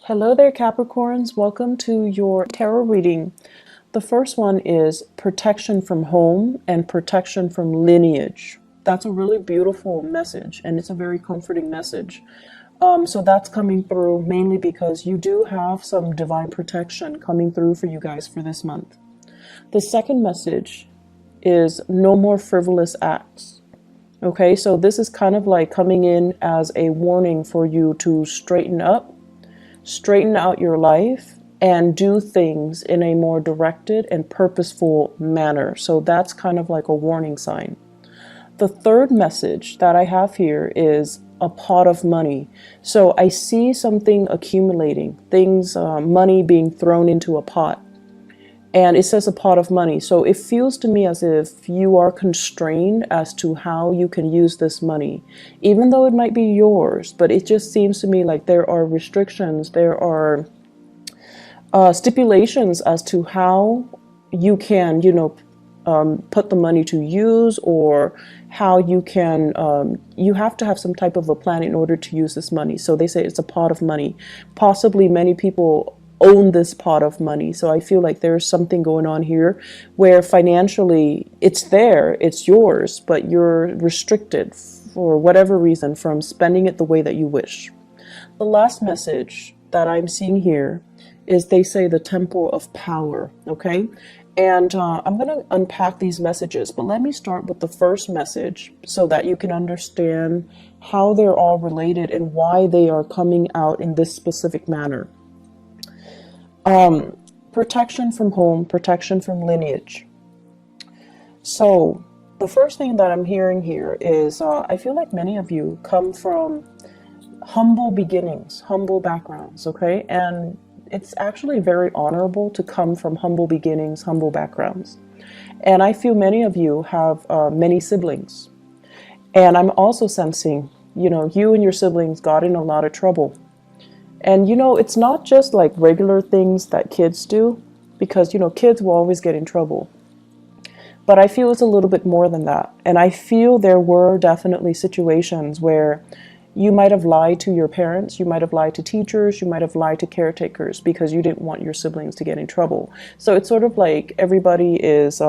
Hello there, Capricorns. Welcome to your tarot reading. The first one is protection from home and protection from lineage. That's a really beautiful message, and it's a very comforting message. So that's coming through mainly because you do have some divine protection coming through for you guys for this month. The second message is no more frivolous acts. Okay, so this is kind of like coming in as a warning for you to straighten up, straighten out your life, and do things in a more directed and purposeful manner. So that's kind of like a warning sign. The third message that I have here is a pot of money. So I see something accumulating, things, money being thrown into a pot. And it says a pot of money. So it feels to me as if you are constrained as to how you can use this money, even though it might be yours. But it just seems to me like there are restrictions, there are stipulations as to how you can, put the money to use, or how you can, you have to have some type of a plan in order to use this money. So they say it's a pot of money. Possibly many people own this pot of money. So I feel like there's something going on here where financially it's there, it's yours, but you're restricted for whatever reason from spending it the way that you wish. The last message that I'm seeing here is they say the temple of power, okay? And I'm going to unpack these messages, but let me start with the first message so that you can understand how they're all related and why they are coming out in this specific manner. Protection from home, protection from lineage. So the first thing that I'm hearing here is I feel like many of you come from humble beginnings, humble backgrounds, okay? And it's actually very honorable to come from humble beginnings, humble backgrounds. And I feel many of you have many siblings. And I'm also sensing, you and your siblings got in a lot of trouble. And it's not just like regular things that kids do, because kids will always get in trouble. But I feel it's a little bit more than that. And I feel there were definitely situations where you might have lied to your parents, you might have lied to teachers, you might have lied to caretakers because you didn't want your siblings to get in trouble. So it's sort of like everybody is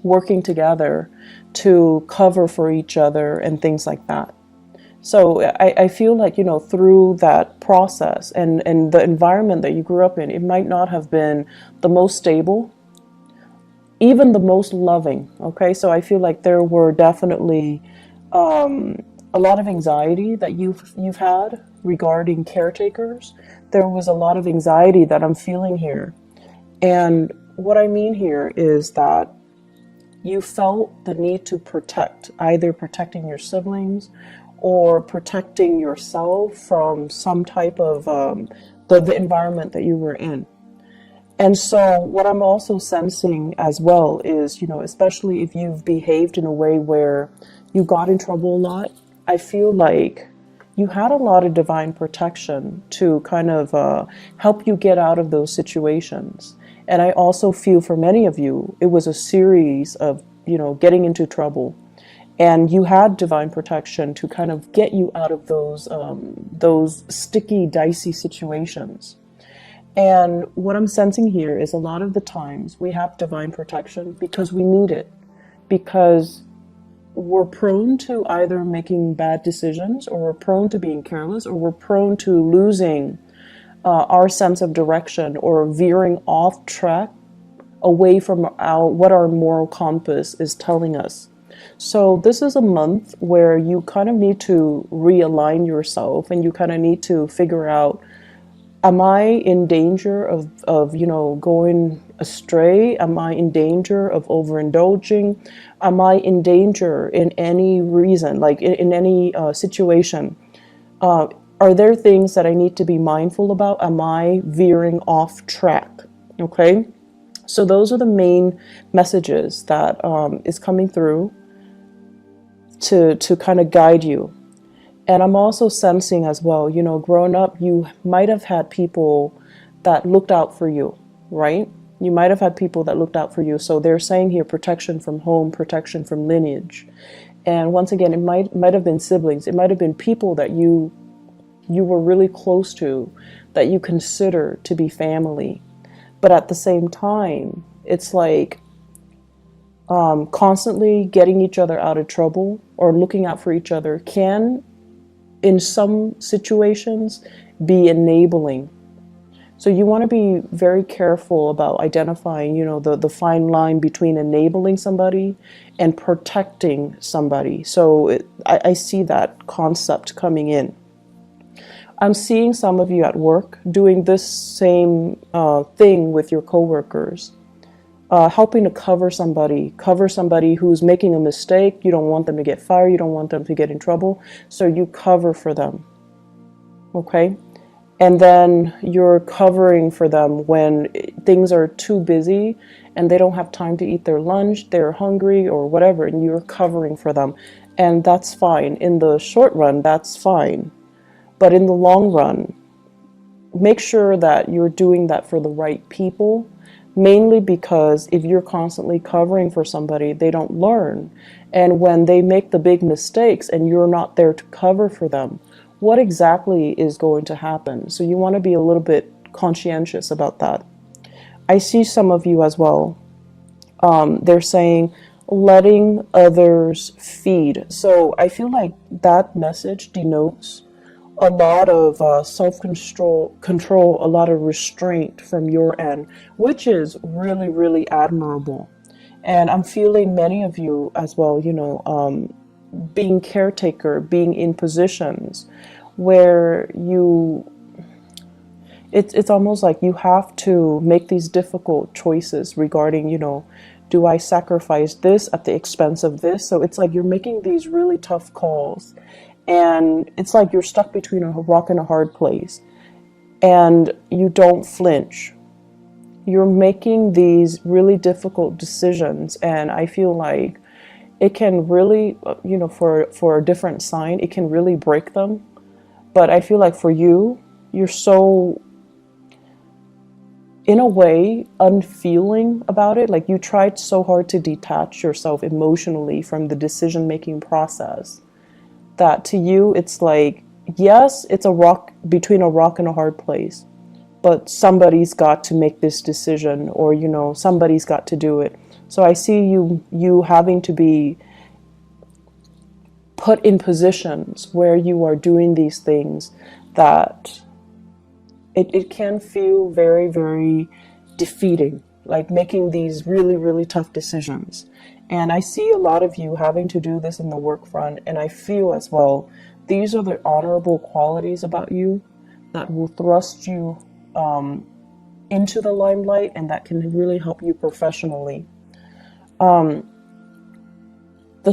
working together to cover for each other and things like that. So I feel like, through that process and the environment that you grew up in, it might not have been the most stable, even the most loving, okay? So I feel like there were definitely a lot of anxiety that you've had regarding caretakers. There was a lot of anxiety that I'm feeling here. And what I mean here is that you felt the need to protect, either protecting your siblings or protecting yourself from some type of the environment that you were in. And so what I'm also sensing as well is, especially if you've behaved in a way where you got in trouble a lot, I feel like you had a lot of divine protection to kind of help you get out of those situations. And I also feel for many of you, it was a series of, getting into trouble. And you had divine protection to kind of get you out of those sticky, dicey situations. And what I'm sensing here is a lot of the times we have divine protection because we need it, because we're prone to either making bad decisions, or we're prone to being careless, or we're prone to losing our sense of direction, or veering off track away from what our moral compass is telling us. So this is a month where you kind of need to realign yourself, and you kind of need to figure out, am I in danger of going astray? Am I in danger of overindulging? Am I in danger in any reason, like in any situation? Are there things that I need to be mindful about? Am I veering off track? Okay. So those are the main messages that is coming through to kind of guide you. And I'm also sensing as well, growing up, you might have had people that looked out for you, right? You might have had people that looked out for you. So they're saying here, protection from home, protection from lineage. And once again, it might have been siblings. It might have been people that you you were really close to, that you consider to be family. But at the same time, it's like constantly getting each other out of trouble or looking out for each other can, in some situations, be enabling. So you want to be very careful about identifying, the fine line between enabling somebody and protecting somebody. So I see that concept coming in. I'm seeing some of you at work doing this same thing with your coworkers, helping to cover somebody who's making a mistake. You don't want them to get fired. You don't want them to get in trouble. So you cover for them. Okay? And then you're covering for them when things are too busy and they don't have time to eat their lunch, they're hungry or whatever, and you're covering for them. And that's fine. In the short run, that's fine. But in the long run, make sure that you're doing that for the right people, mainly because if you're constantly covering for somebody, they don't learn. And when they make the big mistakes and you're not there to cover for them, what exactly is going to happen? So you want to be a little bit conscientious about that. I see some of you as well. They're saying letting others feed. So I feel like that message denotes a lot of self-control, a lot of restraint from your end, which is really, really admirable. And I'm feeling many of you as well, being caretaker, being in positions where it's almost like you have to make these difficult choices regarding, do I sacrifice this at the expense of this? So it's like you're making these really tough calls, and it's like you're stuck between a rock and a hard place, and you don't flinch. You're making these really difficult decisions, and I feel like it can really, for a different sign, it can really break them. But I feel like for you, you're so, in a way, unfeeling about it. Like you tried so hard to detach yourself emotionally from the decision-making process that to you, it's like, yes, it's a rock between a rock and a hard place, but somebody's got to make this decision, or, somebody's got to do it. So I see you having to be put in positions where you are doing these things that it can feel very, very defeating, like making these really, really tough decisions. And I see a lot of you having to do this in the work front, and I feel as well, these are the honorable qualities about you that will thrust you into the limelight, and that can really help you professionally. The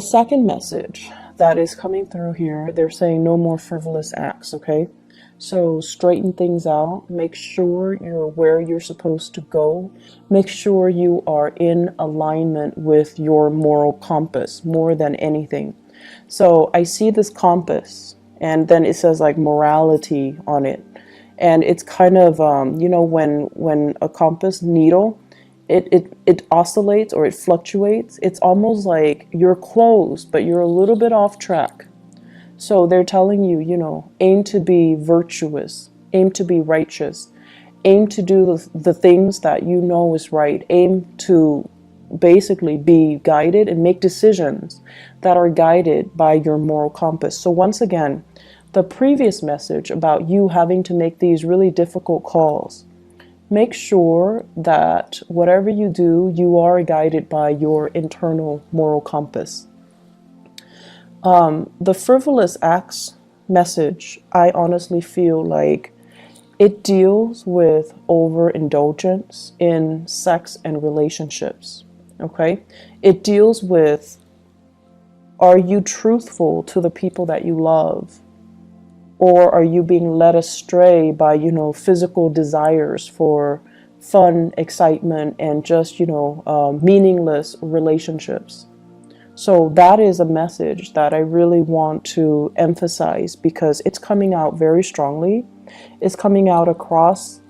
second message that is coming through here, they're saying no more frivolous acts, okay? So straighten things out. Make sure you're where you're supposed to go. Make sure you are in alignment with your moral compass more than anything. So I see this compass, and then it says like morality on it. And it's kind of, when a compass needle, it oscillates or it fluctuates. It's almost like you're close, but you're a little bit off track. So they're telling you, aim to be virtuous, aim to be righteous, aim to do the things that you know is right, aim to basically be guided and make decisions that are guided by your moral compass. So once again, the previous message about you having to make these really difficult calls, make sure that whatever you do, you are guided by your internal moral compass. The frivolous acts message, I honestly feel like it deals with overindulgence in sex and relationships, okay? It deals with, are you truthful to the people that you love? Or are you being led astray by, physical desires for fun, excitement, and just, meaningless relationships? So that is a message that I really want to emphasize, because it's coming out very strongly. It's coming out across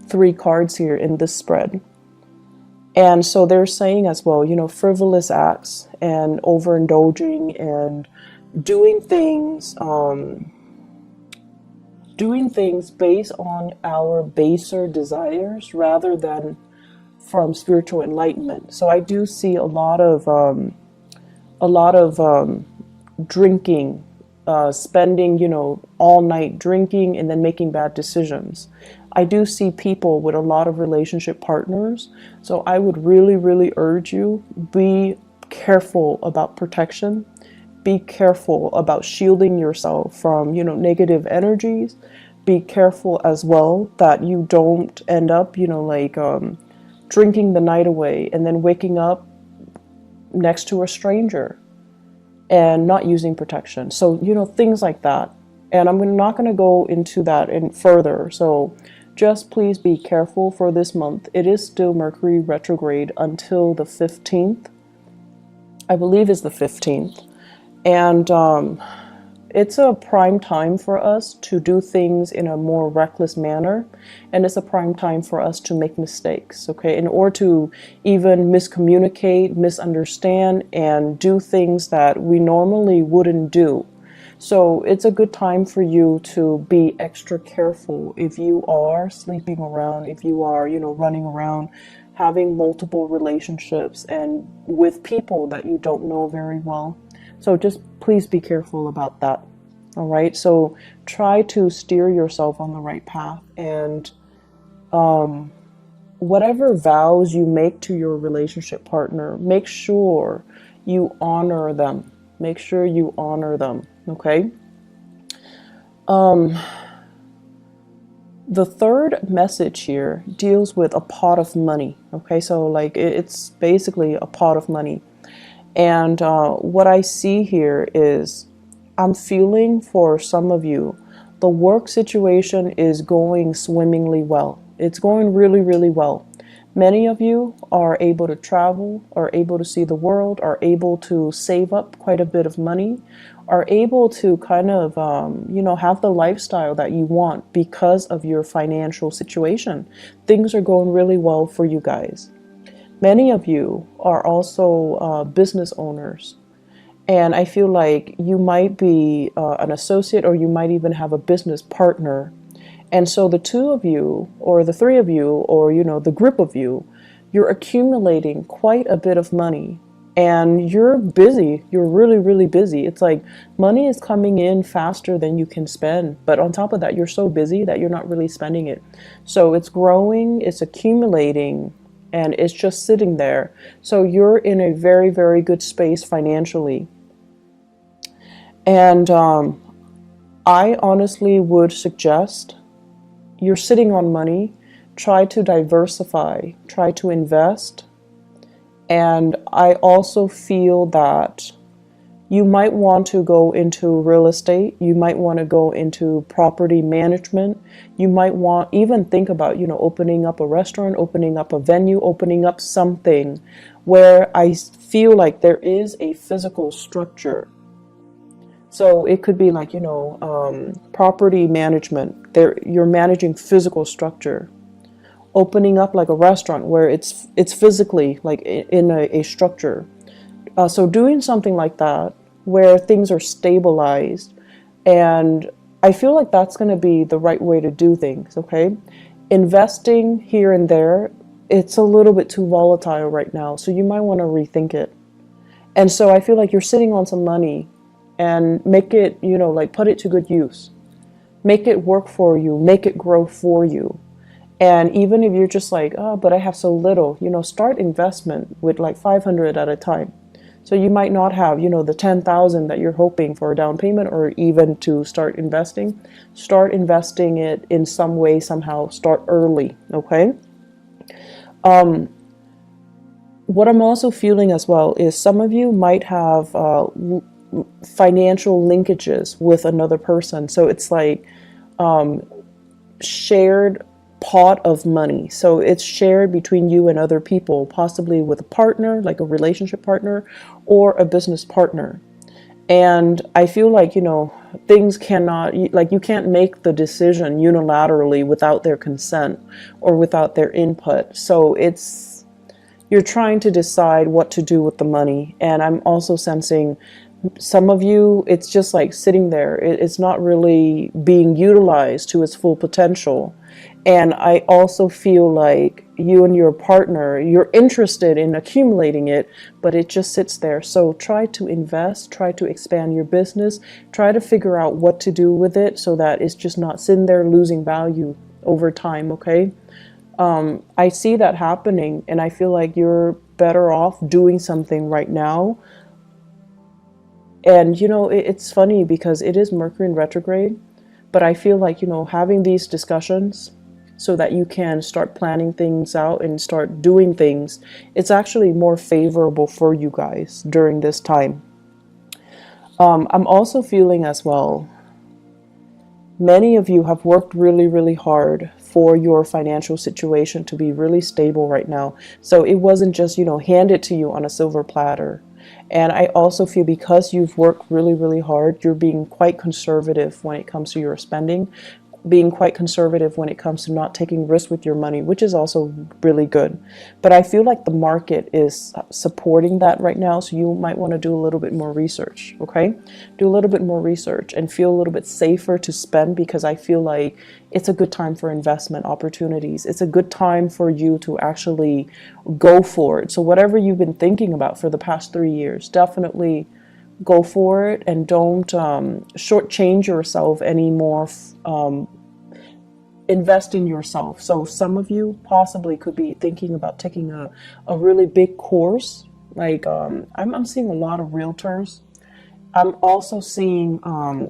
3 cards here in this spread. And so they're saying as well, frivolous acts and overindulging and doing things doing things based on our baser desires rather than from spiritual enlightenment. So I do see a lot of drinking, spending, all night drinking and then making bad decisions. I do see people with a lot of relationship partners. So I would really, really urge you, be careful about protection. Be careful about shielding yourself from, negative energies. Be careful as well that you don't end up, drinking the night away and then waking up next to a stranger and not using protection. So, things like that. And I'm not going to go into that in further. So just please be careful for this month. It is still Mercury retrograde until the 15th. I believe is the 15th. And it's a prime time for us to do things in a more reckless manner. And it's a prime time for us to make mistakes, okay? In order to even miscommunicate, misunderstand, and do things that we normally wouldn't do. So it's a good time for you to be extra careful if you are sleeping around, if you are, running around, having multiple relationships and with people that you don't know very well. So just please be careful about that. All right. So try to steer yourself on the right path, and whatever vows you make to your relationship partner, make sure you honor them. Make sure you honor them. Okay. The third message here deals with a pot of money. Okay. So it's basically a pot of money. And what I see here is I'm feeling for some of you, the work situation is going swimmingly well. It's going really, really well. Many of you are able to travel, are able to see the world, are able to save up quite a bit of money, are able to kind of, have the lifestyle that you want because of your financial situation. Things are going really well for you guys. Many of you are also business owners, and I feel like you might be an associate, or you might even have a business partner. And so the two of you, or the three of you, or the group of you, you're accumulating quite a bit of money, and you're busy. You're really, really busy. It's like money is coming in faster than you can spend, but on top of that, you're so busy that you're not really spending it. So it's growing, it's accumulating, and it's just sitting there. So you're in a very, very good space financially. And I honestly would suggest, you're sitting on money, try to diversify, try to invest. And I also feel that you might want to go into real estate. You might want to go into property management. You might even think about, opening up a restaurant, opening up a venue, opening up something where I feel like there is a physical structure. So it could be like, property management. You're managing physical structure. Opening up like a restaurant where it's physically like in a structure. So doing something like that where things are stabilized, and I feel like that's going to be the right way to do things, okay? Investing here and there, it's a little bit too volatile right now, so you might want to rethink it. And so I feel like you're sitting on some money, and make it, put it to good use. Make it work for you, make it grow for you. And even if you're just like, oh, but I have so little, start investment with like 500 at a time. So you might not have, the 10,000 that you're hoping for a down payment, or even to start investing. Start investing it in some way, somehow. Start early, okay? What I'm also feeling as well is some of you might have financial linkages with another person. So it's like shared pot of money. So it's shared between you and other people, possibly with a partner, like a relationship partner, or a business partner. And I feel like, things cannot, like you can't make the decision unilaterally without their consent or without their input. So you're trying to decide what to do with the money. And I'm also sensing Some of you, it's just like sitting there. It's not really being utilized to its full potential. And I also feel like you and your partner, you're interested in accumulating it, but it just sits there. So try to invest, try to expand your business, try to figure out what to do with it so that it's just not sitting there losing value over time, okay? I see that happening, and I feel like you're better off doing something right now. And it's funny because it is Mercury in retrograde, but I feel like, having these discussions so that you can start planning things out and start doing things, it's actually more favorable for you guys during this time. I'm also feeling as well, many of you have worked really, really hard for your financial situation to be really stable right now. So it wasn't just, handed to you on a silver platter. And I also feel because you've worked really, really hard, you're being quite conservative when it comes to your spending, being quite conservative when it comes to not taking risks with your money, which is also really good. But I feel like the market is supporting that right now. So you might want to do a little bit more research, okay? Do a little bit more research and feel a little bit safer to spend, because I feel like it's a good time for investment opportunities. It's a good time for you to actually go for it. So whatever you've been thinking about for the past 3 years, definitely go for it, and don't shortchange yourself anymore. Invest in yourself. So some of you possibly could be thinking about taking a really big course. Like I'm seeing a lot of realtors. I'm also seeing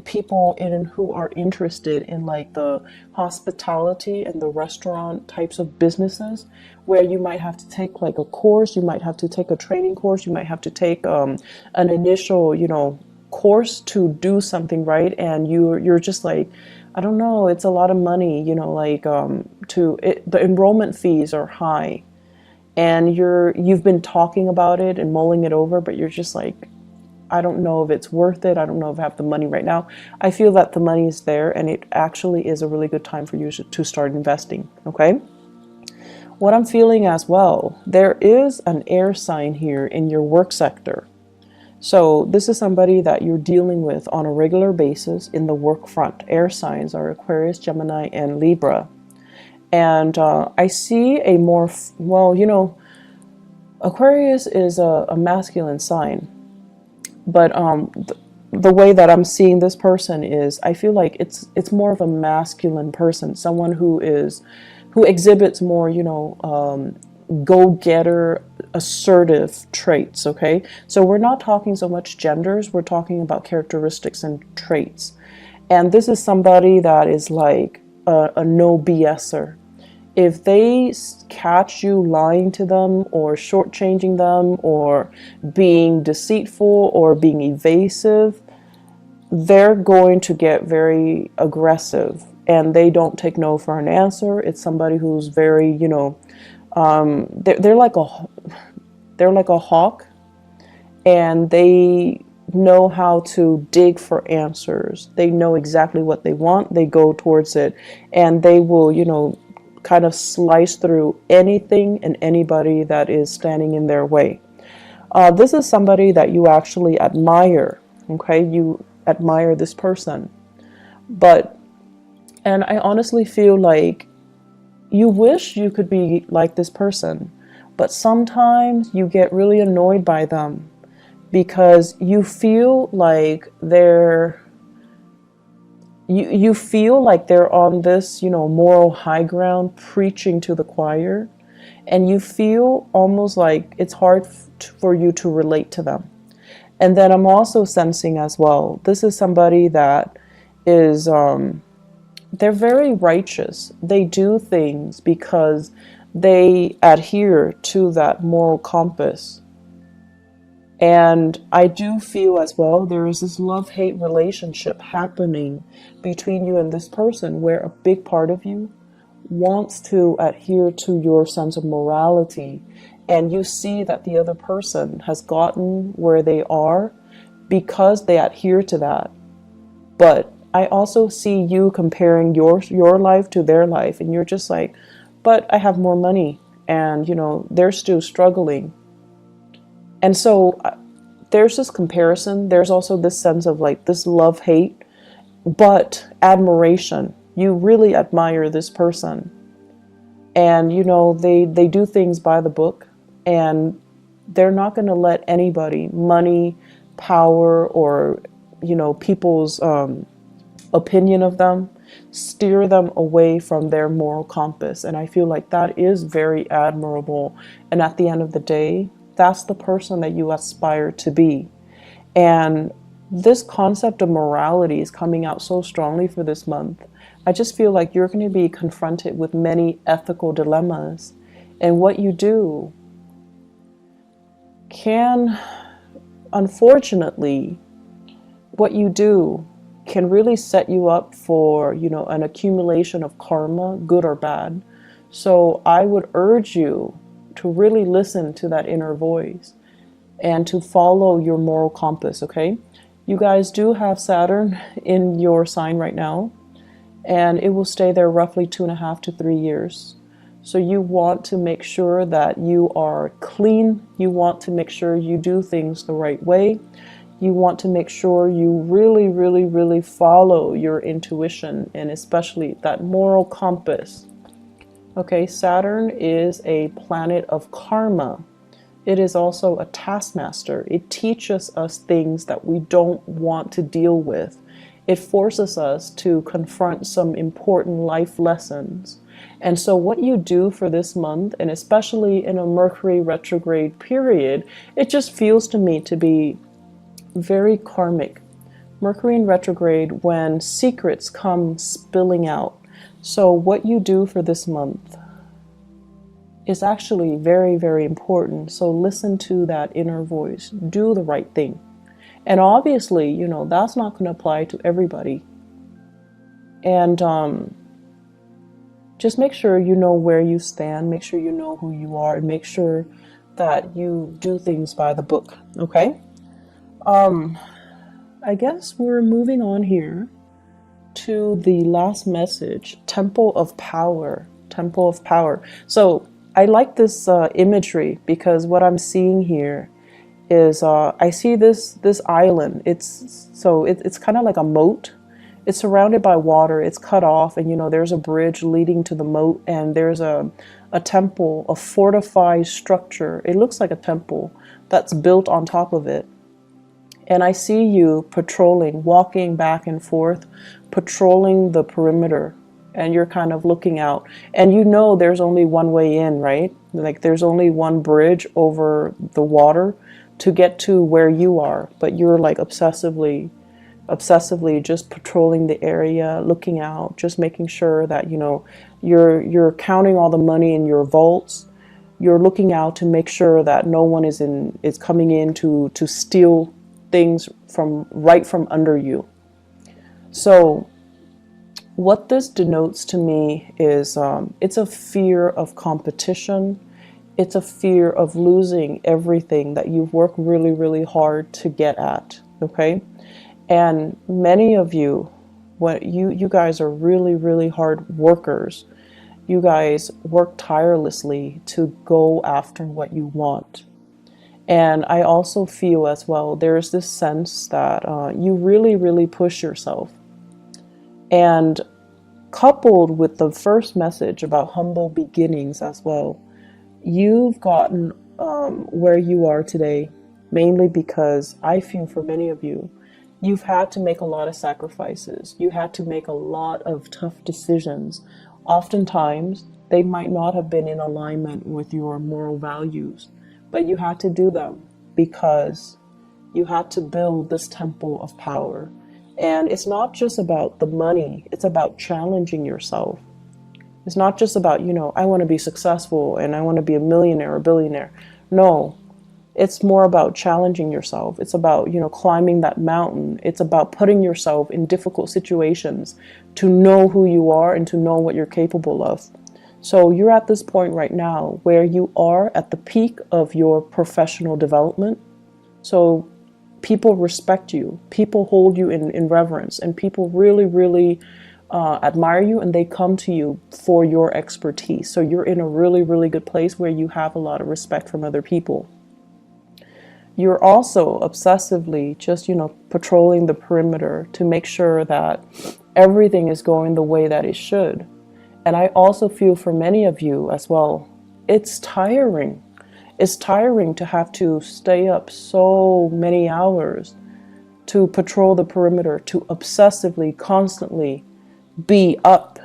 people who are interested in like the hospitality and the restaurant types of businesses, where you might have to take like a course, you might have to take a training course, you might have to take an initial, course to do something, right? And you're just like, I don't know, it's a lot of money, like the enrollment fees are high, and you've been talking about it and mulling it over, but you're just like, I don't know if it's worth it. I don't know if I have the money right now. I feel that the money is there, and it actually is a really good time for you to start investing, okay? What I'm feeling as well, there is an air sign here in your work sector. So this is somebody that you're dealing with on a regular basis in the work front. Air signs are Aquarius, Gemini, and Libra. And I see a more, Aquarius is a masculine sign. But the way that I'm seeing this person is, I feel like it's more of a masculine person, someone who exhibits more, go-getter, assertive traits, okay? So we're not talking so much genders, we're talking about characteristics and traits. And this is somebody that is like a no BSer. If they catch you lying to them or shortchanging them or being deceitful or being evasive, they're going to get very aggressive, and they don't take no for an answer. It's somebody who's very, they're like a hawk, and they know how to dig for answers. They know exactly what they want. They go towards it, and they will, kind of slice through anything and anybody that is standing in their way. This is somebody that you actually admire, okay? You admire this person. And I honestly feel like you wish you could be like this person, but sometimes you get really annoyed by them because you feel like you feel like they're on this, moral high ground preaching to the choir, and you feel almost like it's hard for you to relate to them. And then I'm also sensing as well, this is somebody that is, they're very righteous. They do things because they adhere to that moral compass. And I do feel as well, there is this love-hate relationship happening between you and this person, where a big part of you wants to adhere to your sense of morality. And you see that the other person has gotten where they are because they adhere to that. But I also see you comparing your life to their life, and you're just like, but I have more money, and they're still struggling. And so there's this comparison. There's also this sense of like this love-hate, but admiration. You really admire this person. And, you know, they do things by the book, and they're not going to let anybody, money, power, or, you know, people's opinion of them, steer them away from their moral compass. And I feel like that is very admirable. And at the end of the day, that's the person that you aspire to be. And this concept of morality is coming out so strongly for this month. I just feel like you're going to be confronted with many ethical dilemmas. And what you do can, unfortunately, what you do can really set you up for, you know, an accumulation of karma, good or bad. So I would urge you to really listen to that inner voice and to follow your moral compass, okay? You guys do have Saturn in your sign right now, and it will stay there roughly 2.5 to 3 years. So you want to make sure that you are clean. You want to make sure you do things the right way. You want to make sure you really, really, really follow your intuition, and especially that moral compass. Okay, Saturn is a planet of karma. It is also a taskmaster. It teaches us things that we don't want to deal with. It forces us to confront some important life lessons. And so what you do for this month, and especially in a Mercury retrograde period, it just feels to me to be very karmic. Mercury in retrograde, when secrets come spilling out. So what you do for this month is actually very, very important. So listen to that inner voice. Do the right thing. And obviously, you know, that's not going to apply to everybody. And just make sure you know where you stand. Make sure you know who you are. And make sure that you do things by the book. Okay? I guess we're moving on here to the last message. Temple of Power. Temple of Power. So I like this imagery, because what I'm seeing here is I see this island. It's kind of like a moat. It's surrounded by water. It's cut off, and you know there's a bridge leading to the moat, and there's a temple, a fortified structure. It looks like a temple that's built on top of it. And I see you patrolling, walking back and forth, patrolling the perimeter. And you're kind of looking out, and you know there's only one way in, right? Like there's only one bridge over the water to get to where you are, but you're like obsessively just patrolling the area, looking out, just making sure that, you know, you're counting all the money in your vaults. You're looking out to make sure that no one is coming in to steal things from under you. So what this denotes to me is it's a fear of competition. It's a fear of losing everything that you've worked really, really hard to get at, okay? And many of you, you guys are really, really hard workers. You guys work tirelessly to go after what you want. And I also feel as well, there's this sense that you really, really push yourself. And coupled with the first message about humble beginnings as well, you've gotten where you are today, mainly because I feel for many of you, you've had to make a lot of sacrifices. You had to make a lot of tough decisions. Oftentimes, they might not have been in alignment with your moral values, but you had to do them because you had to build this temple of power. And it's not just about the money, it's about challenging yourself. It's not just about, you know, I want to be successful and I want to be a millionaire or billionaire. No, it's more about challenging yourself. It's about, you know, climbing that mountain. It's about putting yourself in difficult situations to know who you are and to know what you're capable of. So you're at this point right now where you are at the peak of your professional development. So people respect you, people hold you in reverence, and people really, really admire you, and they come to you for your expertise. So you're in a really, really good place where you have a lot of respect from other people. you're also obsessively just, patrolling the perimeter to make sure that everything is going the way that it should. And I also feel for many of you as well, it's tiring. It's tiring to have to stay up so many hours to patrol the perimeter, to obsessively, constantly be up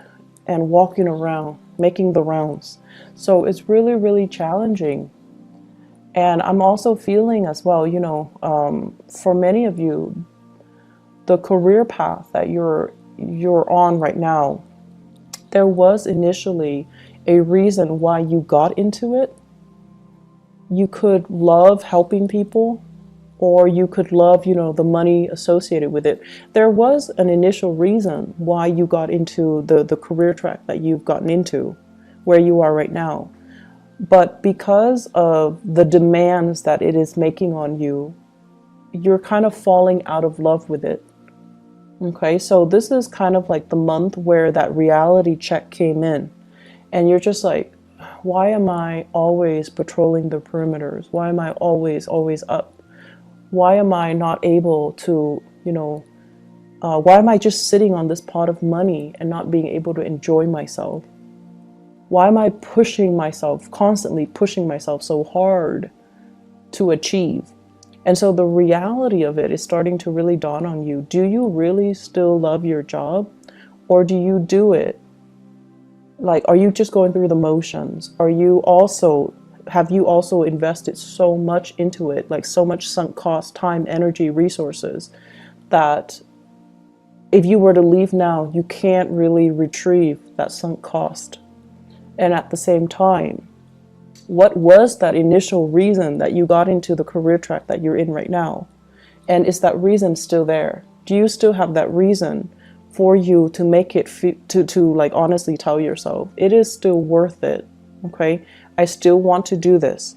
and walking around, making the rounds. So it's really, really challenging. And I'm also feeling as well, for many of you, the career path that you're on right now, there was initially a reason why you got into it. You could love helping people, or you could love, the money associated with it. There was an initial reason why you got into the career track that you've gotten into, where you are right now. But because of the demands that it is making on you, you're kind of falling out of love with it. Okay, so this is kind of like the month where that reality check came in, and you're just like, why am I always patrolling the perimeters? Why am I always up? Why am I not able to, why am I just sitting on this pot of money and not being able to enjoy myself? Why am I pushing myself, constantly pushing myself so hard to achieve? And so the reality of it is starting to really dawn on you. Do you really still love your job? Or do you do it? Like, are you just going through the motions? Have you also invested so much into it, like so much sunk cost, time, energy, resources, that if you were to leave now, you can't really retrieve that sunk cost? And at the same time, what was that initial reason that you got into the career track that you're in right now? And is that reason still there? Do you still have that reason for you to make it, to like honestly tell yourself, it is still worth it, okay? I still want to do this.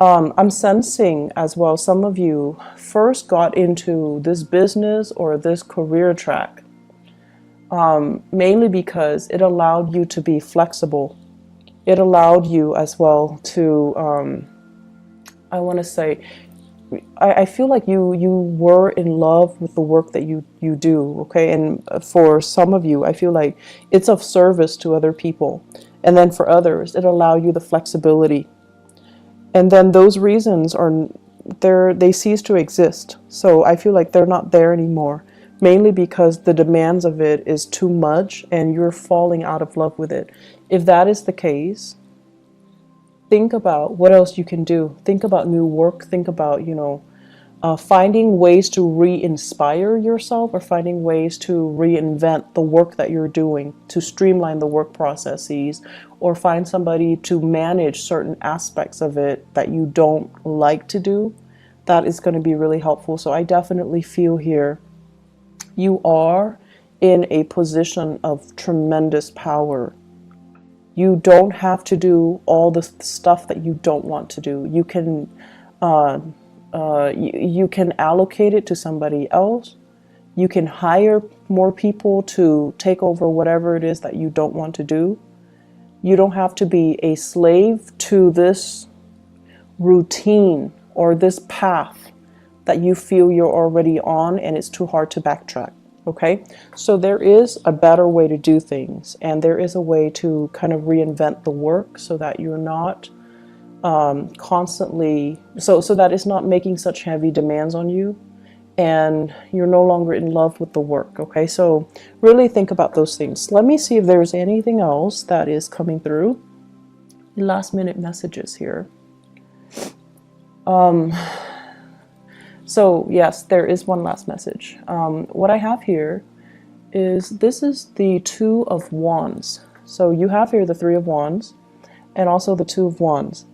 I'm sensing as well, some of you first got into this business or this career track, mainly because it allowed you to be flexible. It allowed you as well to, I feel like you were in love with the work that you do, okay? And for some of you, I feel like it's of service to other people. And then for others, it allowed you the flexibility. And then those reasons they cease to exist. So I feel like they're not there anymore, mainly because the demands of it is too much and you're falling out of love with it. If that is the case, think about what else you can do. Think about new work. Think about, finding ways to re-inspire yourself, or finding ways to reinvent the work that you're doing, to streamline the work processes, or find somebody to manage certain aspects of it that you don't like to do. That is going to be really helpful. So I definitely feel here you are in a position of tremendous power. You don't have to do all the stuff that you don't want to do. You can you can allocate it to somebody else. You can hire more people to take over whatever it is that you don't want to do. You don't have to be a slave to this routine or this path that you feel you're already on and it's too hard to backtrack. Okay, so there is a better way to do things, and there is a way to kind of reinvent the work so that you're not constantly, so that it's not making such heavy demands on you, and you're no longer in love with the work. Okay, so really think about those things. Let me see if there's anything else that is coming through. Last minute messages here. So yes, there is one last message. What I have here is, this is the Two of Wands. So you have here the Three of Wands and also the Two of Wands.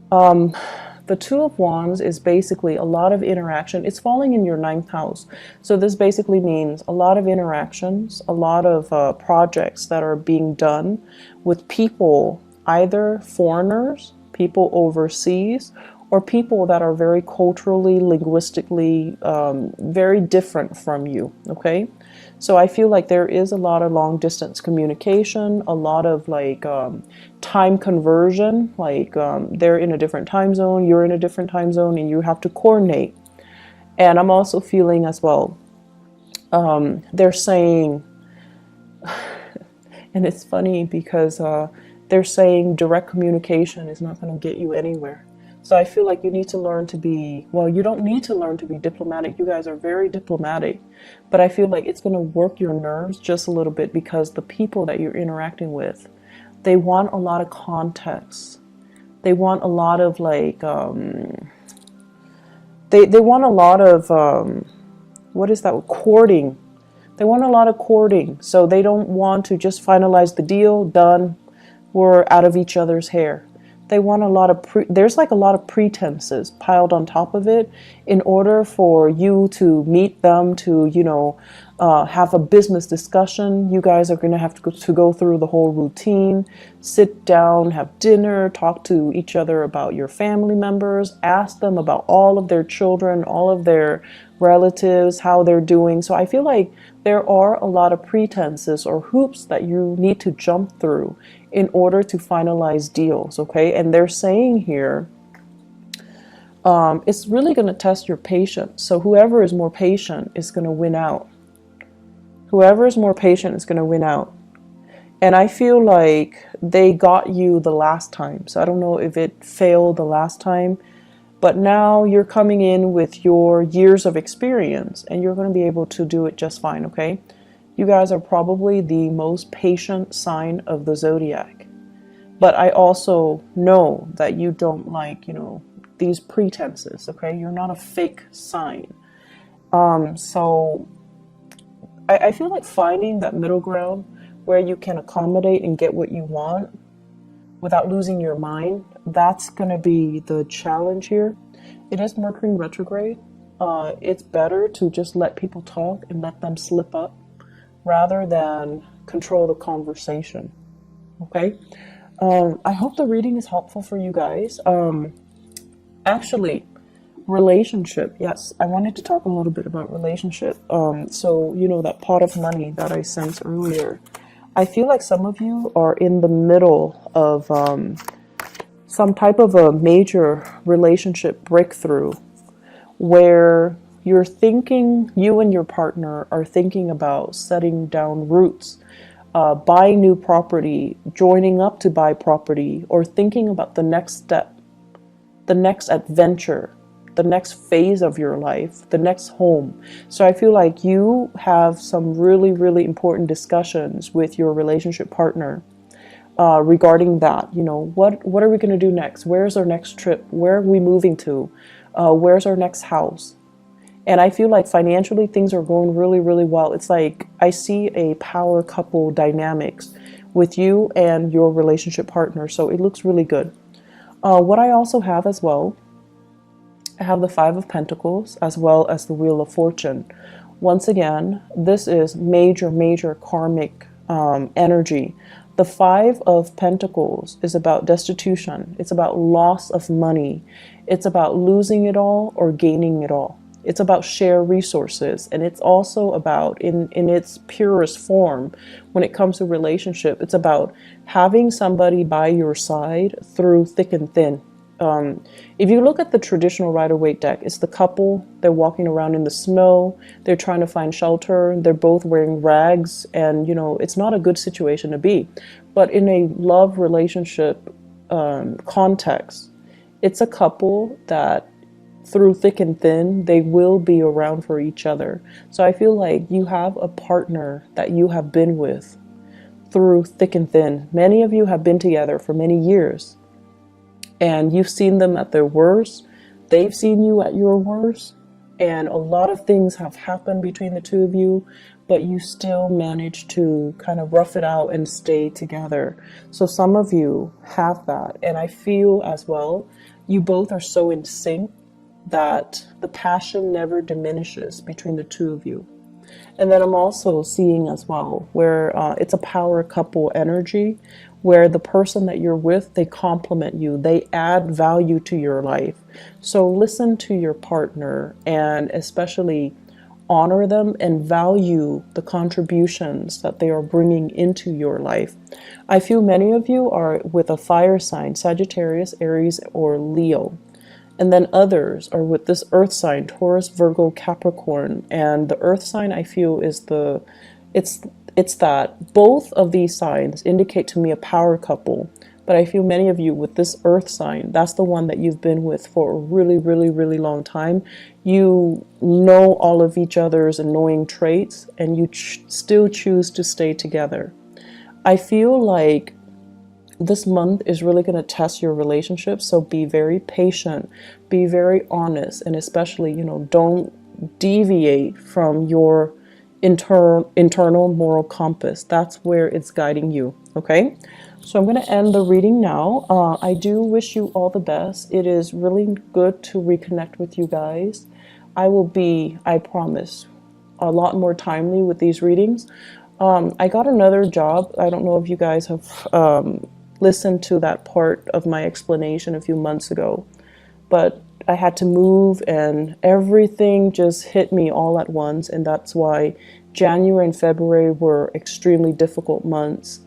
The Two of Wands is basically a lot of interaction. It's falling in your 9th house. So this basically means a lot of interactions, a lot of projects that are being done with people, either foreigners, people overseas, or people that are very culturally, linguistically, very different from you. Okay. So I feel like there is a lot of long distance communication, a lot of like time conversion, like they're in a different time zone, you're in a different time zone, and you have to coordinate. And I'm also feeling as well, they're saying, and it's funny because they're saying direct communication is not going to get you anywhere. So I feel like you need to learn to be, well, you don't need to learn to be diplomatic. You guys are very diplomatic, but I feel like it's going to work your nerves just a little bit because the people that you're interacting with, they want a lot of context. They want a lot of like, they want a lot of, what is that, courting. They want a lot of courting. So they don't want to just finalize the deal, done, we're out of each other's hair. They want a lot of, there's like a lot of pretenses piled on top of it in order for you to meet them, to, you know, have a business discussion. You guys are going to have to go through the whole routine, sit down, have dinner, talk to each other about your family members, ask them about all of their children, all of their relatives, how they're doing. So I feel like there are a lot of pretenses or hoops that you need to jump through in order to finalize deals, okay? And they're saying here, it's really going to test your patience. So whoever is more patient is going to win out. Whoever is more patient is going to win out. And I feel like they got you the last time. So I don't know if it failed the last time, but now you're coming in with your years of experience and you're going to be able to do it just fine, okay? You guys are probably the most patient sign of the zodiac. But I also know that you don't like, you know, these pretenses, okay? You're not a fake sign. So I feel like finding that middle ground where you can accommodate and get what you want without losing your mind, that's going to be the challenge here. It is Mercury retrograde. It's better to just let people talk and let them slip up rather than control the conversation. Okay? I hope the reading is helpful for you guys. Actually, relationship. Yes, I wanted to talk a little bit about relationship. So, you know, that pot of money that I sent earlier. I feel like some of you are in the middle of some type of a major relationship breakthrough where you're thinking, you and your partner are thinking about setting down roots, buying new property, joining up to buy property, or thinking about the next step, the next adventure, the next phase of your life, the next home. So I feel like you have some really, really important discussions with your relationship partner regarding that. You know, what are we going to do next? Where's our next trip? Where are we moving to? Where's our next house? And I feel like financially things are going really, really well. It's like I see a power couple dynamics with you and your relationship partner. So it looks really good. What I also have as well, I have the Five of Pentacles as well as the Wheel of Fortune. Once again, this is major, major karmic energy. The Five of Pentacles is about destitution. It's about loss of money. It's about losing it all or gaining it all. It's about shared resources, and it's also about, in its purest form, when it comes to relationship, it's about having somebody by your side through thick and thin. If you look at the traditional Rider-Waite deck, it's the couple, they're walking around in the snow, they're trying to find shelter, they're both wearing rags, and you know, it's not a good situation to be. But in a love relationship context, it's a couple that through thick and thin, they will be around for each other. So I feel like you have a partner that you have been with through thick and thin. Many of you have been together for many years, and you've seen them at their worst. They've seen you at your worst, and a lot of things have happened between the two of you, but you still manage to kind of rough it out and stay together. So some of you have that, and I feel as well, you both are so in sync that the passion never diminishes between the two of you. And then I'm also seeing as well where it's a power couple energy, where the person that you're with, they complement you, they add value to your life. So listen to your partner and especially honor them and value the contributions that they are bringing into your life. I feel many of you are with a fire sign, Sagittarius, Aries, or Leo. And then others are with this earth sign, Taurus, Virgo, Capricorn. And the earth sign I feel is it's it's that both of these signs indicate to me a power couple. But I feel many of you with this earth sign, that's the one that you've been with for a really, really, really long time. You know all of each other's annoying traits and you still choose to stay together. I feel like this month is really going to test your relationship, so be very patient, be very honest, and especially, don't deviate from your internal moral compass. That's where it's guiding you. Okay, so I'm going to end the reading now. I do wish you all the best. It is really good to reconnect with you guys. I will be, I promise, a lot more timely with these readings. I got another job. I don't know if you guys have listened to that part of my explanation a few months ago, but I had to move and everything just hit me all at once, and that's why January and February were extremely difficult months.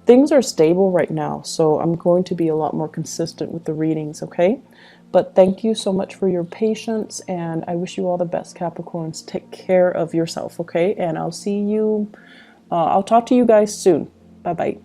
Things are stable right now, so I'm going to be a lot more consistent with the readings, okay? But thank you so much for your patience, and I wish you all the best, Capricorns. Take care of yourself, okay? And I'll talk to you guys soon. Bye-bye.